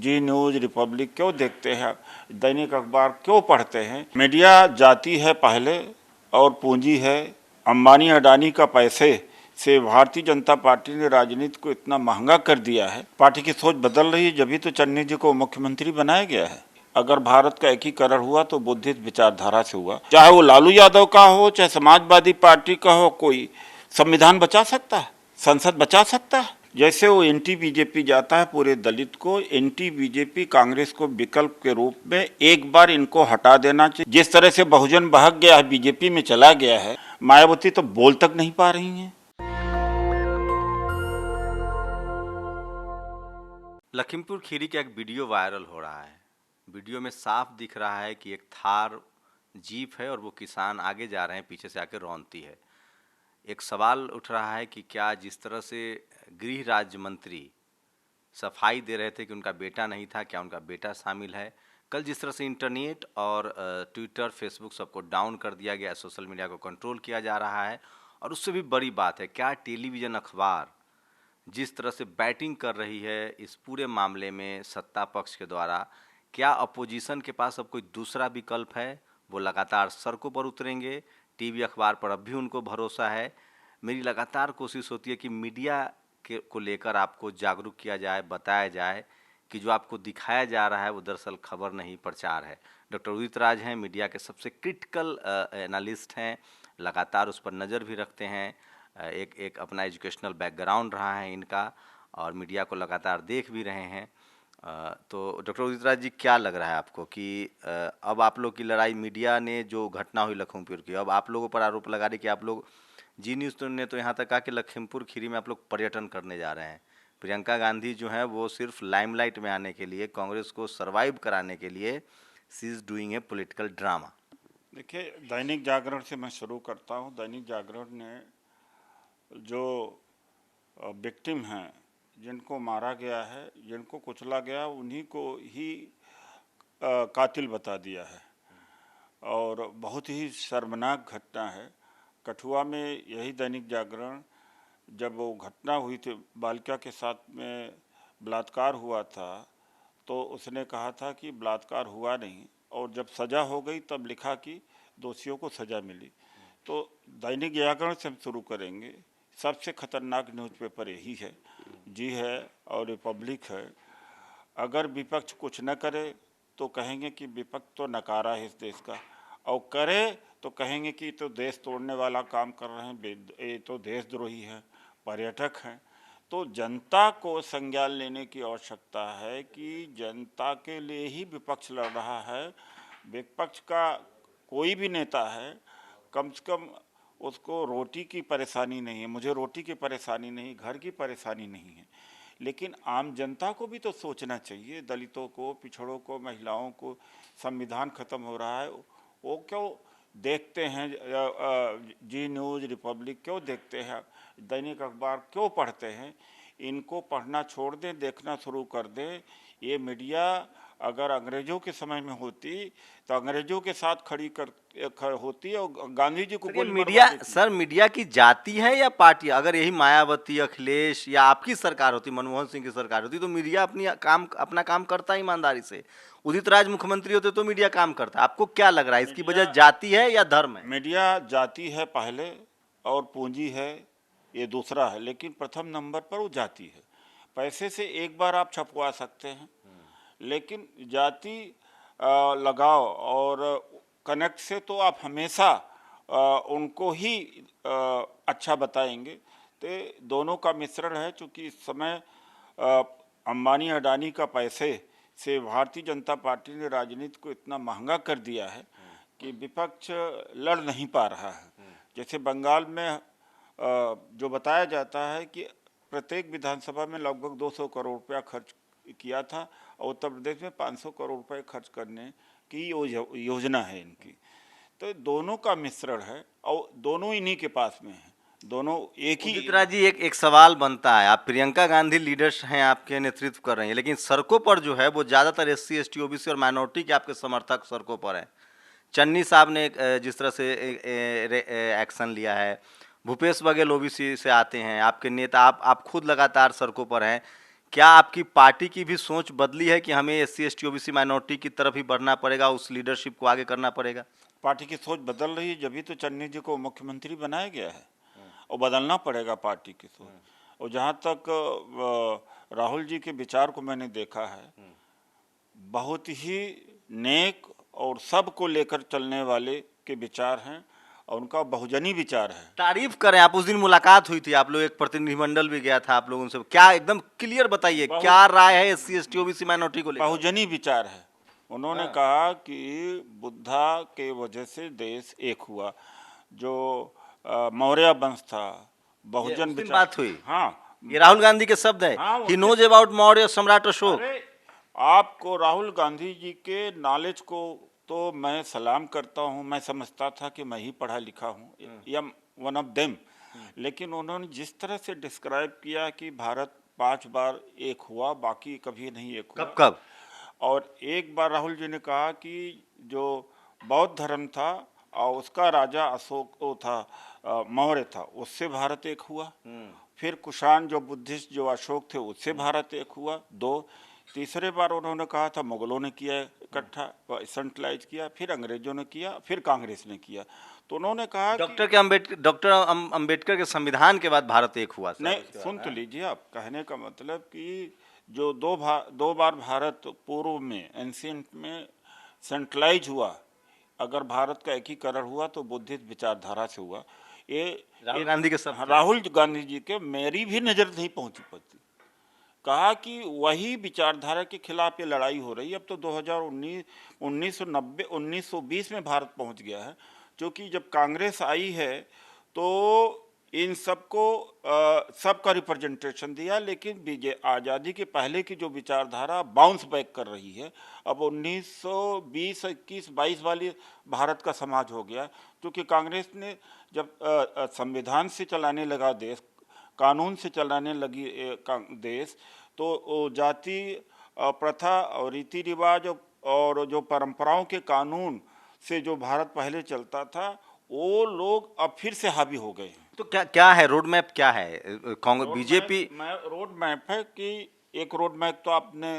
जी news, Republic क्यों देखते हैं, दैनिक अखबार क्यों पढ़ते हैं। मीडिया जाती है पहले और पूंजी है। अंबानी अडानी का पैसे से भारतीय जनता पार्टी ने राजनीति को इतना महंगा कर दिया है। पार्टी की सोच बदल रही है, जब तो चन्नी जी को मुख्यमंत्री बनाया गया है। अगर भारत का एकीकरण हुआ तो बुद्धिस्ट विचारधारा से हुआ, चाहे वो लालू यादव का हो, चाहे समाजवादी पार्टी का हो। कोई संविधान बचा सकता है, संसद बचा सकता है। जैसे वो एंटी बीजेपी जाता है पूरे दलित को, एंटी बीजेपी कांग्रेस को विकल्प के रूप में एक बार इनको हटा देना चाहिए। जिस तरह से बहुजन बहक गया है, बीजेपी में चला गया है, मायावती तो बोल तक नहीं पा रही हैं। लखीमपुर खीरी का एक वीडियो वायरल हो रहा है। वीडियो में साफ दिख रहा है कि एक थार जीप है और वो किसान आगे जा रहे हैं, पीछे से आके रौंदती है। एक सवाल उठ रहा है कि क्या जिस तरह से गृह राज्य मंत्री सफाई दे रहे थे कि उनका बेटा नहीं था, क्या उनका बेटा शामिल है? कल जिस तरह से इंटरनेट और ट्विटर, फेसबुक सबको डाउन कर दिया गया, सोशल मीडिया को कंट्रोल किया जा रहा है, और उससे भी बड़ी बात है क्या टेलीविज़न, अखबार जिस तरह से बैटिंग कर रही है इस पूरे मामले में सत्ता पक्ष के द्वारा, क्या अपोजिशन के पास अब कोई दूसरा विकल्प है? वो लगातार सड़कों पर उतरेंगे। टीवी अखबार पर अब भी उनको भरोसा है। मेरी लगातार कोशिश होती है कि मीडिया के को लेकर आपको जागरूक किया जाए, बताया जाए कि जो आपको दिखाया जा रहा है वो दरअसल खबर नहीं, प्रचार है। डॉक्टर उदित राज हैं, मीडिया के सबसे क्रिटिकल एनालिस्ट हैं, लगातार उस पर नज़र भी रखते हैं। एक अपना एजुकेशनल बैकग्राउंड रहा है इनका, और मीडिया को लगातार देख भी रहे हैं। तो डॉक्टर उदित राज जी, क्या लग रहा है आपको कि अब आप लोग की लड़ाई, मीडिया ने जो घटना हुई लखीमपुर की, अब आप लोगों पर आरोप लगा रही कि आप लोग, जी न्यूज़ ने तो यहाँ तक कहा कि लखीमपुर खीरी में आप लोग पर्यटन करने जा रहे हैं। प्रियंका गांधी जो है वो सिर्फ लाइमलाइट में आने के लिए, कांग्रेस को सर्वाइव कराने के लिए, she is doing a political drama. देखिए, दैनिक जागरण से मैं शुरू करता हूँ। दैनिक जागरण ने जो विक्टिम हैं, जिनको मारा गया है, जिनको कुचला गया, उन्हीं को ही कातिल बता दिया है, और बहुत ही शर्मनाक घटना है। कठुआ में यही दैनिक जागरण, जब वो घटना हुई थी, बालिका के साथ में बलात्कार हुआ था, तो उसने कहा था कि बलात्कार हुआ नहीं, और जब सज़ा हो गई तब लिखा कि दोषियों को सज़ा मिली। तो दैनिक जागरण से हम शुरू करेंगे। सबसे खतरनाक न्यूज़पेपर यही है, जी है और रिपब्लिक है। अगर विपक्ष कुछ न करे तो कहेंगे कि विपक्ष तो नकारा है इस देश का, और करे तो कहेंगे कि तो देश तोड़ने वाला काम कर रहे हैं, ये तो देशद्रोही है, पर्यटक हैं। तो जनता को संज्ञान लेने की आवश्यकता है कि जनता के लिए ही विपक्ष लड़ रहा है। विपक्ष का कोई भी नेता है, कम से कम उसको रोटी की परेशानी नहीं है। मुझे रोटी की परेशानी नहीं, घर की परेशानी नहीं है, लेकिन आम जनता को भी तो सोचना चाहिए। दलितों को, पिछड़ों को, महिलाओं को। संविधान खत्म हो रहा है, वो क्यों देखते हैं? जी न्यूज़, रिपब्लिक क्यों देखते हैं, दैनिक अखबार क्यों पढ़ते हैं? इनको पढ़ना छोड़ दें, देखना शुरू कर दें। ये मीडिया अगर अंग्रेजों के समय में होती तो अंग्रेजों के साथ होती और गांधी जी को गोली मीडिया, मरवा देती। सर मीडिया की जाति है या पार्टी? अगर यही मायावती, अखिलेश या आपकी सरकार होती, मनमोहन सिंह की सरकार होती, तो मीडिया अपना काम करता ईमानदारी से। उदित राज मुख्यमंत्री होते तो मीडिया काम करता। आपको क्या लग रहा है, इसकी वजह जाति है या धर्म है? मीडिया जाति है पहले, और पूंजी है ये दूसरा है, लेकिन प्रथम नंबर पर वो जाति है। पैसे से एक बार आप छपवा सकते हैं, लेकिन जाति लगाव और कनेक्ट से तो आप हमेशा उनको ही अच्छा बताएंगे। तो दोनों का मिश्रण है। चूँकि इस समय अंबानी अडानी का पैसे से भारतीय जनता पार्टी ने राजनीति को इतना महंगा कर दिया है कि विपक्ष लड़ नहीं पा रहा है। जैसे बंगाल में जो बताया जाता है कि प्रत्येक विधानसभा में लगभग 200 करोड़ रुपया खर्च किया था, और उत्तर प्रदेश में 500 करोड़ रुपए खर्च करने की योजना है इनकी। तो दोनों का मिश्रण है, और दोनों इन्हीं के पास में है, दोनों एक ही। उदित राज जी, एक सवाल बनता है, आप प्रियंका गांधी लीडर्स हैं, आपके नेतृत्व कर रही हैं, लेकिन सड़कों पर जो है वो ज़्यादातर SC ST OBC और माइनॉरिटी के आपके समर्थक सड़कों पर हैं। चन्नी साहब ने जिस तरह से एक्शन लिया है, भूपेश बघेल OBC से आते हैं, आपके नेता, आप खुद लगातार सड़कों पर हैं। क्या आपकी पार्टी की भी सोच बदली है कि हमें SC ST OBC माइनॉरिटी की तरफ ही बढ़ना पड़ेगा, उस लीडरशिप को आगे करना पड़ेगा? पार्टी की सोच बदल रही है, जब ही तो चन्नी जी को मुख्यमंत्री बनाया गया है, और बदलना पड़ेगा पार्टी की सोच। और जहाँ तक राहुल जी के विचार को मैंने देखा है, बहुत ही नेक और सबको लेकर चलने वाले के विचार हैं, और उनका बहुजनी विचार है। तारीफ करें आप, उस दिन मुलाकात हुई थी, आप लोग एक प्रतिनिधिमंडल भी गया था आप लोगों से, क्या एकदम क्लियर बताइए क्या राय है SC ST OBC माइनॉरिटी को लेकर? बहुजनी विचार है। उन्होंने कहा कि बुद्धा के वजह से देश एक हुआ, जो मौर्य वंश था, बहुजन उस दिन विचार। बात हुई। हाँ, ये राहुल गांधी के शब्द है, हाँ, ही नोज अबाउट मौर्य सम्राट अशोक। अरे आपको राहुल गांधी जी के नॉलेज को तो मैं सलाम करता हूँ, मैं समझता था कि मैं ही पढ़ा लिखा हूँ या वन ऑफ देम, लेकिन उन्होंने जिस तरह से डिस्क्राइब किया कि भारत 5 बार एक हुआ, बाकी कभी नहीं एक हुआ। कब कब? और एक बार राहुल जी ने कहा कि जो बौद्ध धर्म था और उसका राजा अशोक वो था, मौर्य था, उससे भारत एक हुआ। फिर कुषाण जो बुद्धिस्ट जो अशोक थे, उससे भारत एक हुआ, 2। तीसरे बार उन्होंने कहा था मुगलों ने किया इकट्ठा, सेंट्रलाइज किया, फिर अंग्रेजों ने किया, फिर कांग्रेस ने किया। तो उन्होंने कहा डॉक्टर अम्बेडकर के संविधान के बाद भारत एक हुआ। नहीं, सुन तो लीजिए आप, कहने का मतलब कि जो दो बार भारत पूर्व में एंशियंट में सेंट्रलाइज हुआ, अगर भारत का एकीकरण हुआ तो बुद्धिस्ट विचारधारा से हुआ। ये राहुल गांधी के शब्द, राहुल गांधी जी के मेरी भी नज़र नहीं पहुंची पाती। कहा कि वही विचारधारा के खिलाफ ये लड़ाई हो रही है। अब तो 2019 1990 1920 में भारत पहुंच गया है, क्योंकि जब कांग्रेस आई है तो इन सबको सबका रिप्रेजेंटेशन दिया, लेकिन आज़ादी के पहले की जो विचारधारा बाउंस बैक कर रही है। अब 1920 21 22 वाली भारत का समाज हो गया, क्योंकि कांग्रेस ने जब संविधान से चलाने लगा देश, कानून से चलाने लगी देश, तो जाति प्रथा और रीति रिवाज और जो परंपराओं के कानून से जो भारत पहले चलता था, वो लोग अब फिर से हावी हो गए हैं। तो क्या है रोड मैप, क्या है कांग्रेस बीजेपी? रोड मैप है कि एक रोड मैप तो आपने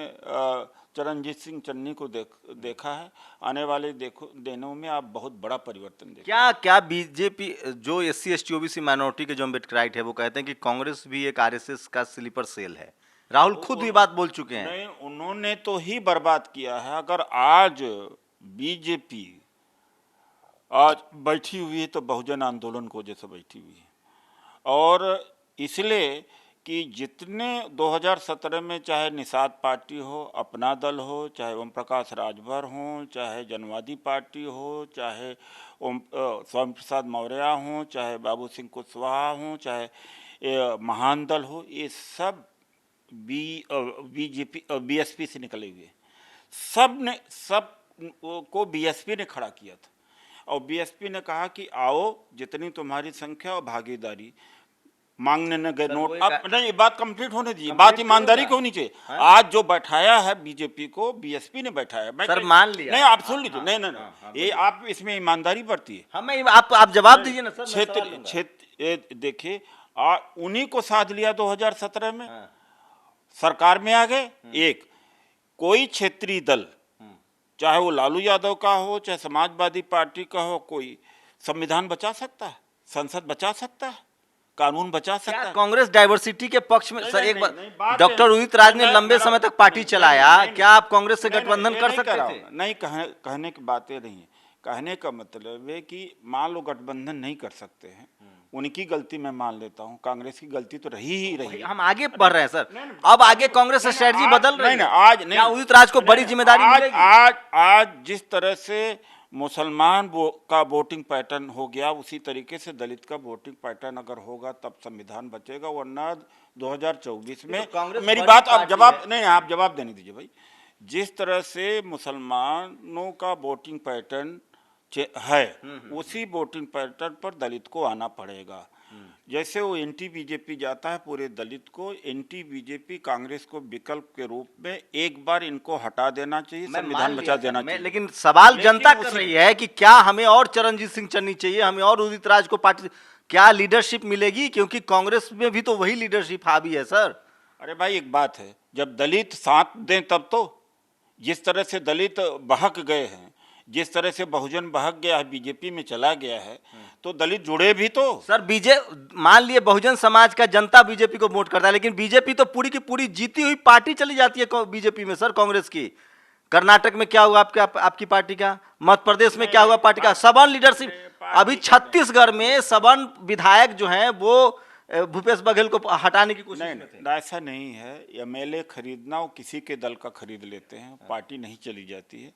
चरणजीत सिंह चन्नी को देखा है, आने वाले दिनों में आप बहुत बड़ा परिवर्तन देखेंगे। क्या बीजेपी जो SC ST OBC माइनॉरिटी के जो अम्बेडकराइट है वो कहते हैं कि कांग्रेस भी एक RSS का स्लीपर सेल है? राहुल खुद भी बात बोल चुके हैं। नहीं, उन्होंने तो ही बर्बाद किया है। अगर आज बीजेपी आज बैठी हुई है तो बहुजन आंदोलन को जैसे बैठी हुई है, और इसलिए कि जितने 2017 में चाहे निषाद पार्टी हो, अपना दल हो, चाहे ओम प्रकाश राजभर हो, चाहे जनवादी पार्टी हो, चाहे स्वामी प्रसाद मौर्य हो, चाहे बाबू सिंह कुशवाहा हो, चाहे महान दल हो, ये सब बीजेपी BSP से निकले हुए। सब को BSP ने खड़ा किया था, और BSP ने कहा कि आओ, जितनी तुम्हारी संख्या और भागीदारी मांगने न गए नोट। अब नहीं, बात कंप्लीट होने दीजिए, बात ईमानदारी की होनी चाहिए। आज जो बैठाया है बीजेपी को, BSP ने बैठाया। मैं सर मान लिया, नहीं आप सुन लीजिए। नहीं, ये आप इसमें ईमानदारी बरती है। हमें आप जवाब दीजिए ना सर। क्षेत्र देखिए, उन्हीं को साध लिया 2017 में, सरकार में आ गए। एक कोई क्षेत्रीय दल, चाहे वो लालू यादव का हो, चाहे समाजवादी पार्टी का हो, कोई संविधान बचा सकता है, संसद बचा सकता है, कानून बचा सकता है? कांग्रेस डाइवर्सिटी के पक्ष में सर एक बार डॉक्टर उदित राज ने लंबे समय तक पार्टी चलाया, क्या आप कांग्रेस से गठबंधन कर सकते थे? नहीं, कहने की बातें नहीं है। कहने का मतलब है कि मान लो गठबंधन नहीं कर सकते हैं, उनकी गलती मैं मान लेता हूं, कांग्रेस की गलती तो रही ही रही। हम आगे बढ़ रहे हैं सर, अब आगे कांग्रेस की स्ट्रेटजी बदल रही है। आज नहीं, उदित राज को बड़ी जिम्मेदारी मिलेगी? आज जिस तरह से मुसलमान का वोटिंग पैटर्न हो गया, उसी तरीके से दलित का वोटिंग पैटर्न अगर होगा तब संविधान बचेगा, वरना 2024 में मेरी बात आप जवाब नहीं, आप जवाब देने दीजिए भाई। जिस तरह से मुसलमानों का वोटिंग पैटर्न है, उसी वोटिंग पैटर्न पर दलित को आना पड़ेगा। जैसे वो एंटी बीजेपी जाता है पूरे दलित को, एंटी बीजेपी कांग्रेस को विकल्प के रूप में एक बार इनको हटा देना चाहिए, संविधान बचा देना चाहिए। लेकिन सवाल जनता कर रही है कि क्या हमें और चरणजीत सिंह चन्नी चाहिए, हमें और उदित राज को पार्टी, क्या लीडरशिप मिलेगी? क्योंकि कांग्रेस में भी तो वही लीडरशिप हावी है सर। अरे भाई एक बात है, जब दलित साथ दें तब तो, जिस तरह से दलित बहक गए हैं, जिस तरह से बहुजन बहक गया है, बीजेपी में चला गया है, तो दलित जुड़े भी तो। सर मान लिए बहुजन समाज का जनता बीजेपी को वोट करता है, लेकिन बीजेपी तो पूरी की पूरी जीती हुई पार्टी चली जाती है बीजेपी में सर, कांग्रेस की। कर्नाटक में क्या हुआ आपकी पार्टी का, मध्य प्रदेश में क्या हुआ पार्टी का, सवर्ण लीडरशिप। अभी छत्तीसगढ़ में सवर्ण विधायक जो हैं वो भूपेश बघेल को हटाने की कोशिश में थे। ऐसा नहीं है, एमएलए खरीदना वो किसी के दल का खरीद लेते हैं, पार्टी नहीं चली जाती है।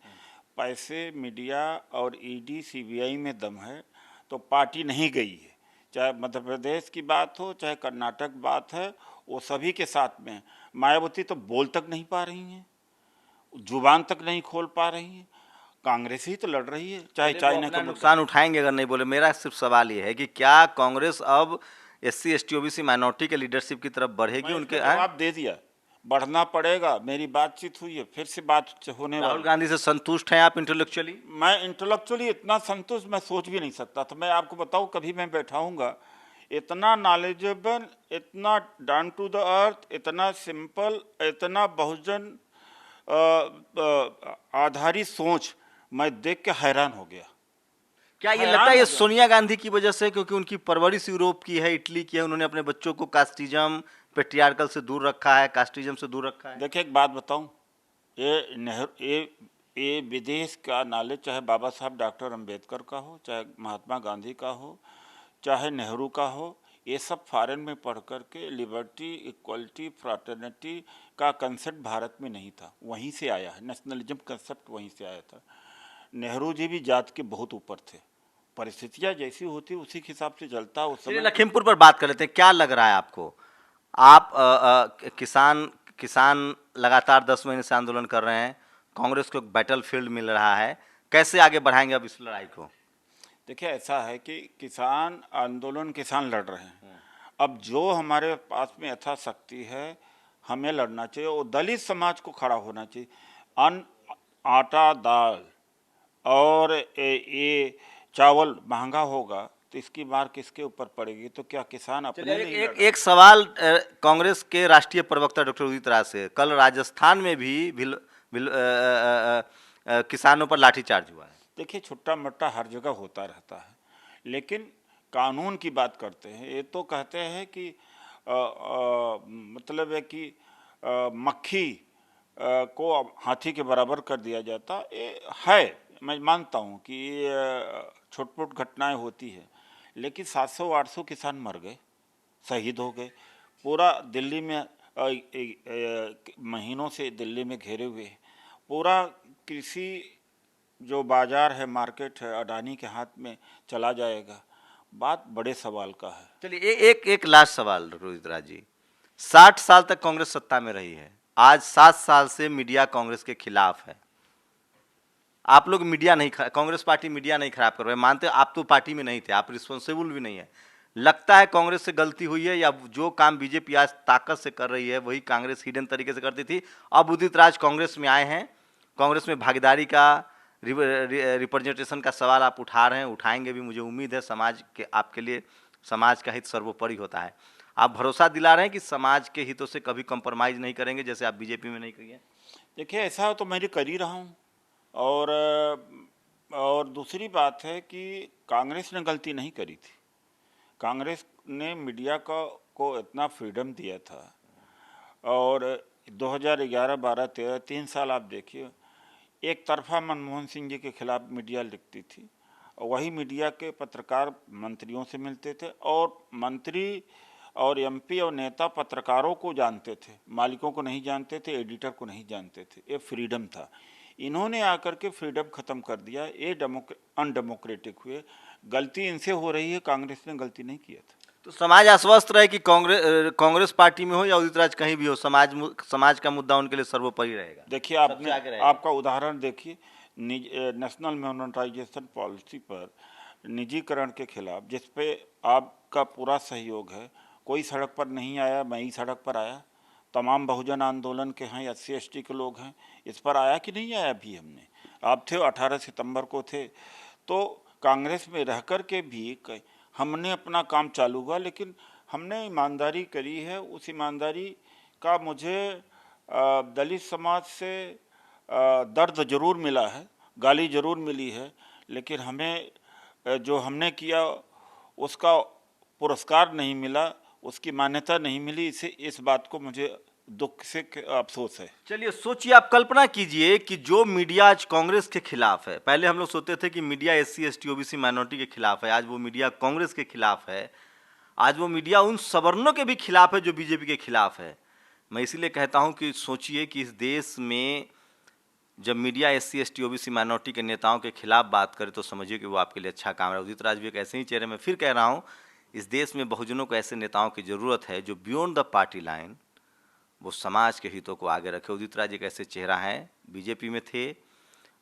पैसे मीडिया और ईडी सीबीआई में दम है तो पार्टी नहीं गई है। चाहे मध्य प्रदेश की बात हो, चाहे कर्नाटक बात है, वो सभी के साथ में। मायावती तो बोल तक नहीं पा रही हैं, जुबान तक नहीं खोल पा रही हैं, कांग्रेस ही तो लड़ रही है, चाहे चाइना का नुकसान उठाएंगे अगर नहीं बोले। मेरा सिर्फ सवाल ये है कि क्या कांग्रेस अब SC ST OBC माइनॉरिटी के लीडरशिप की तरफ बढ़ेगी? उनके जवाब दे दिया, बढ़ना पड़ेगा। मेरी बातचीत हुई है, फिर से बात होने वाली। राहुल गांधी से संतुष्ट हैं आप इंटेलेक्चुअली? मैं इंटेलेक्चुअली इतना संतुष्ट मैं सोच भी नहीं सकता था। मैं आपको बताऊं, कभी मैं बैठाऊंगा, इतना नॉलेजेबल, इतना डाउन टू द अर्थ, इतना सिंपल, इतना बहुजन आधारित सोच मैं देख के हैरान हो गया। क्या ये लगता है ये सोनिया गांधी की वजह से, क्योंकि उनकी परवरिश यूरोप की है, इटली की है, उन्होंने अपने बच्चों को कास्टिज्म पेट्रियार्कल से दूर रखा है, कास्टिज्म से दूर रखा है? देखिए एक बात बताऊं, ये विदेश का नॉलेज, चाहे बाबा साहब डॉक्टर अंबेडकर का हो, चाहे महात्मा गांधी का हो, चाहे नेहरू का हो, ये सब फॉरेन में पढ़ कर के लिबर्टी, इक्वलिटी, फ्राटर्निटी का कंसेप्ट भारत में नहीं था, वहीं से आया है। नेशनलिज्म कंसेप्ट वहीं से आया था। नेहरू जी भी जात के बहुत ऊपर थे, परिस्थितियाँ जैसी होती उसी के हिसाब से चलता। उस समय लखीमपुर पर बात कर लेते हैं। क्या लग रहा है आपको? आप किसान लगातार 10 महीने से आंदोलन कर रहे हैं, कांग्रेस को बैटल फील्ड मिल रहा है, कैसे आगे बढ़ाएंगे अब इस लड़ाई को? देखिए ऐसा है कि किसान आंदोलन किसान लड़ रहे हैं। अब जो हमारे पास में यथाशक्ति है हमें लड़ना चाहिए, और दलित समाज को खड़ा होना चाहिए। अन्न, आटा, दाल और ये चावल महंगा होगा तो इसकी मार किसके ऊपर पड़ेगी? तो क्या किसान अपने नहीं एक सवाल कांग्रेस के राष्ट्रीय प्रवक्ता डॉक्टर उदित राज से, कल राजस्थान में भी किसानों पर लाठीचार्ज हुआ है। देखिए छुट्टा मट्टा हर जगह होता रहता है, लेकिन कानून की बात करते हैं। ये तो कहते हैं कि मतलब है कि मक्खी को हाथी के बराबर कर दिया जाता है। मैं मानता हूँ कि छोट-मोट घटनाएं होती है, लेकिन 700-800 किसान मर गए, शहीद हो गए। पूरा दिल्ली में महीनों से दिल्ली में घेरे हुए हैं। पूरा कृषि जो बाजार है, मार्केट है, अडानी के हाथ में चला जाएगा। बात बड़े सवाल का है। चलिए एक लास्ट सवाल रोहित राज जी, 60 साल तक कांग्रेस सत्ता में रही है, आज 7 साल से मीडिया कांग्रेस के खिलाफ है। आप लोग मीडिया नहीं, कांग्रेस पार्टी मीडिया नहीं खराब कर रहे, मानते आप तो पार्टी में नहीं थे, आप रिस्पॉन्सिबल भी नहीं है। लगता है कांग्रेस से गलती हुई है, या जो काम बीजेपी आज ताकत से कर रही है वही कांग्रेस हिडन तरीके से करती थी? अब उदित राज कांग्रेस में आए हैं, कांग्रेस में भागीदारी का, रिप्रेजेंटेशन का सवाल आप उठा रहे हैं, उठाएंगे भी, मुझे उम्मीद है। समाज के आपके लिए समाज का हित सर्वोपरि होता है। आप भरोसा दिला रहे हैं कि समाज के हितों से कभी कॉम्प्रोमाइज़ नहीं करेंगे, जैसे आप बीजेपी में नहीं करिए? देखिए ऐसा तो मैं कर ही रहा हूँ। और दूसरी बात है कि कांग्रेस ने गलती नहीं करी थी। कांग्रेस ने मीडिया को इतना फ्रीडम दिया था, और 2011, 12, 13 3 साल आप देखिए, एक तरफा मनमोहन सिंह जी के खिलाफ मीडिया लिखती थी, वही मीडिया के पत्रकार मंत्रियों से मिलते थे, और मंत्री और एमपी और नेता पत्रकारों को जानते थे, मालिकों को नहीं जानते थे, एडिटर को नहीं जानते थे। ये फ्रीडम था। इन्होंने आकर के फ्रीडम ख़त्म कर दिया, ये अनडेमोक्रेटिक हुए। गलती इनसे हो रही है, कांग्रेस ने गलती नहीं किया था। तो समाज आश्वस्त रहे कि कांग्रेस पार्टी में हो या उदित राज कहीं भी हो, समाज का मुद्दा उनके लिए सर्वोपरि रहेगा। देखिए आपका उदाहरण देखिए, नेशनल मोनेटाइजेशन पॉलिसी पर निजीकरण के खिलाफ, जिस पे आपका पूरा सहयोग है, कोई सड़क पर नहीं आया, मैं ही सड़क पर आया। तमाम बहुजन आंदोलन के हैं, SC ST के लोग हैं, इस पर आया कि नहीं आया भी हमने? आप थे, 18 सितंबर को थे। तो कांग्रेस में रह कर के भी हमने अपना काम चालू हुआ, लेकिन हमने ईमानदारी करी है। उस ईमानदारी का मुझे दलित समाज से दर्द जरूर मिला है, गाली जरूर मिली है, लेकिन हमें जो हमने किया उसका पुरस्कार नहीं मिला, उसकी मान्यता नहीं मिली। इस बात को मुझे दुख से अफसोस है। चलिए सोचिए, आप कल्पना कीजिए कि जो मीडिया आज कांग्रेस के खिलाफ है, पहले हम लोग सोचते थे कि media SC ST OBC minority के खिलाफ है, आज वो मीडिया कांग्रेस के खिलाफ है, आज वो मीडिया उन सवर्णों के भी खिलाफ है जो बीजेपी के खिलाफ है। मैं इसीलिए कहता हूं कि सोचिए कि इस देश में जब media SC ST OBC minority के नेताओं के खिलाफ बात करे तो समझिए कि वो आपके लिए अच्छा काम है। उदित राज भी एक ऐसे ही चेहरे में फिर कह रहा हूँ, इस देश में बहुजनों को ऐसे नेताओं की ज़रूरत है जो बियॉन्ड द पार्टी लाइन वो समाज के हितों को आगे रखे। उदित राज एक ऐसे चेहरा हैं, बीजेपी में थे,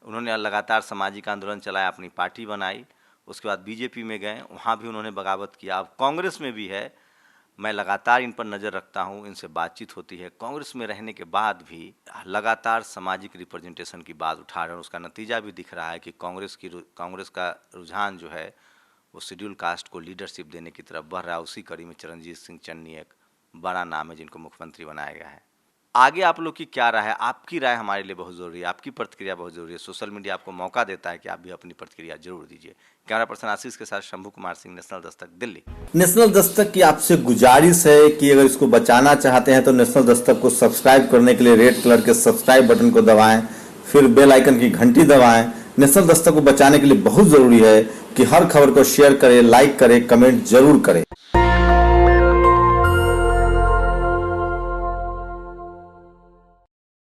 उन्होंने लगातार सामाजिक आंदोलन चलाया, अपनी पार्टी बनाई, उसके बाद बीजेपी में गए, वहाँ भी उन्होंने बगावत किया, अब कांग्रेस में भी है। मैं लगातार इन पर नज़र रखता हूँ, इनसे बातचीत होती है। कांग्रेस में रहने के बाद भी लगातार सामाजिक रिप्रेजेंटेशन की बात उठा रहे हैं, उसका नतीजा भी दिख रहा है कि कांग्रेस का रुझान जो है वो शेड्यूल कास्ट को लीडरशिप देने की तरफ बढ़ रहा है। उसी कड़ी में चरणजीत सिंह चन्नी एक बड़ा नाम है जिनको मुख्यमंत्री बनाया गया है। आगे आप लोग की क्या राय है? आपकी राय हमारे लिए बहुत ज़रूरी है, आपकी प्रतिक्रिया बहुत ज़रूरी है। सोशल मीडिया आपको मौका देता है कि आप भी अपनी प्रतिक्रिया जरूर दीजिए। कैमरा पर्सन आशीष के साथ शंभू कुमार सिंह, नेशनल दस्तक, दिल्ली। नेशनल दस्तक की आपसे गुजारिश है कि अगर इसको बचाना चाहते हैं तो नेशनल दस्तक को सब्सक्राइब करने के लिए रेड कलर के सब्सक्राइब बटन को दबाएं, फिर बेल आइकन की घंटी दबाएं। नेशनल दस्तक को बचाने के लिए बहुत जरूरी है कि हर खबर को शेयर करें, लाइक करें, कमेंट जरूर करें।